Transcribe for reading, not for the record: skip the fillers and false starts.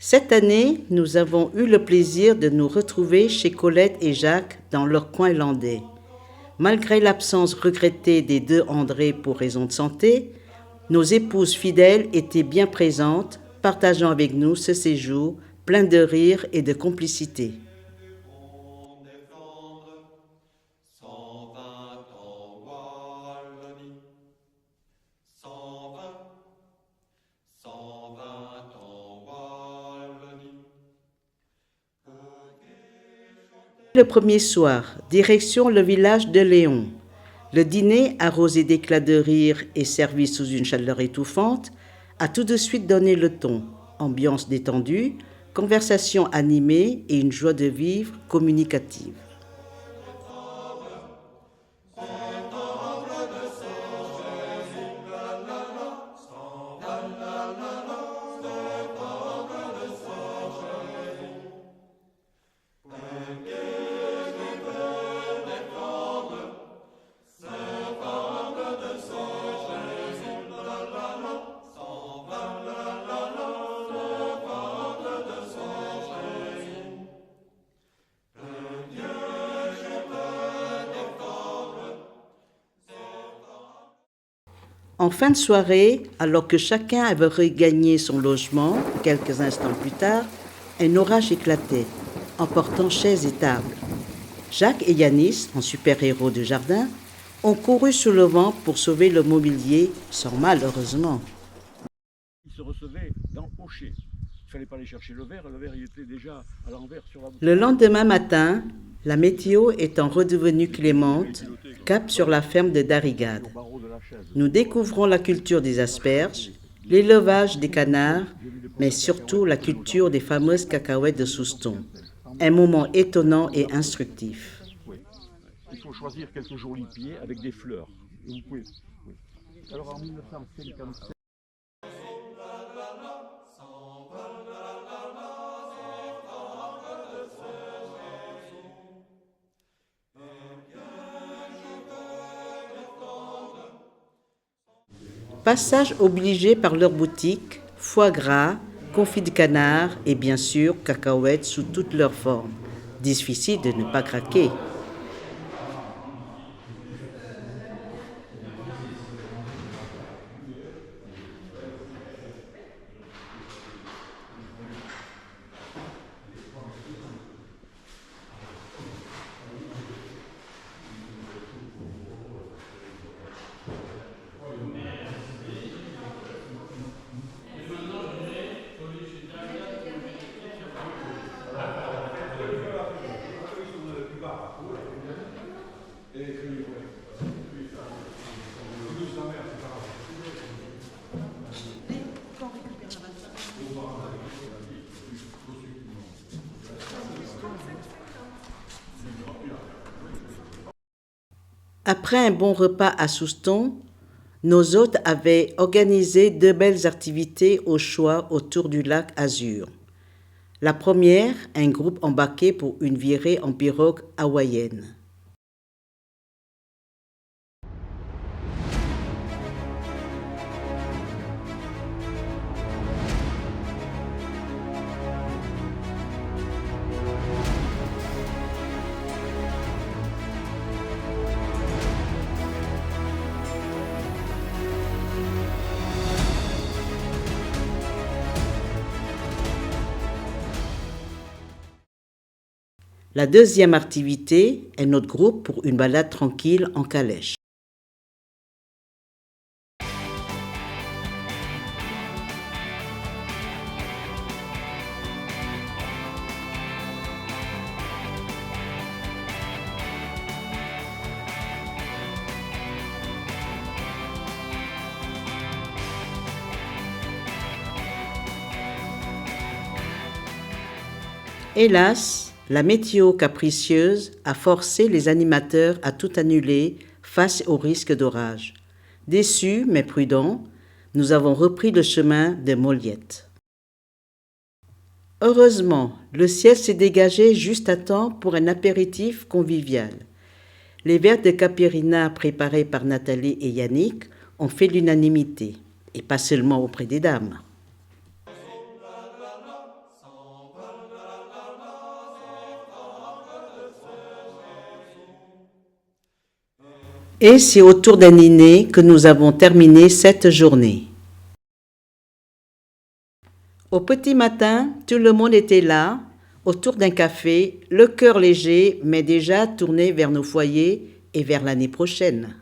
Cette année, nous avons eu le plaisir de nous retrouver chez Colette et Jacques dans leur coin landais. Malgré l'absence regrettée des deux André pour raison de santé, nos épouses fidèles étaient bien présentes, partageant avec nous ce séjour plein de rire et de complicité. Le premier soir, direction le village de Léon. Le dîner, arrosé d'éclats de rire et servi sous une chaleur étouffante, a tout de suite donné le ton. Ambiance détendue, conversation animée et une joie de vivre communicative. En fin de soirée, alors que chacun avait regagné son logement, quelques instants plus tard, un orage éclatait, emportant chaises et tables. Jacques et Yanis, en super-héros de jardin, ont couru sous le vent pour sauver le mobilier, sans mal heureusement. Ils se recevaient dans Hocher. Il ne fallait pas aller chercher le verre il était déjà à l'envers sur la bouche. Le lendemain matin, la météo étant redevenue clémente, cap sur la ferme de Darigade. Nous découvrons la culture des asperges, l'élevage des canards, mais surtout la culture des fameuses cacahuètes de Souston. Un moment étonnant et instructif. Il faut choisir quelques jolis pieds avec des fleurs. Et vous pouvez. Alors en 1957. Passage obligé par leur boutique, foie gras, confit de canard et bien sûr cacahuètes sous toutes leurs formes. Difficile de ne pas craquer. Après un bon repas à Souston, nos hôtes avaient organisé 2 belles activités au choix autour du lac Azur. La première, un groupe embarqué pour une virée en pirogue hawaïenne. La deuxième activité est notre groupe pour une balade tranquille en calèche. Hélas, la météo capricieuse a forcé les animateurs à tout annuler face au risque d'orage. Déçus mais prudents, nous avons repris le chemin de Moliette. Heureusement, le ciel s'est dégagé juste à temps pour un apéritif convivial. Les verres de Capirina préparés par Nathalie et Yannick ont fait l'unanimité, et pas seulement auprès des dames. Et c'est autour d'un dîner que nous avons terminé cette journée. Au petit matin, tout le monde était là, autour d'un café, le cœur léger, mais déjà tourné vers nos foyers et vers l'année prochaine.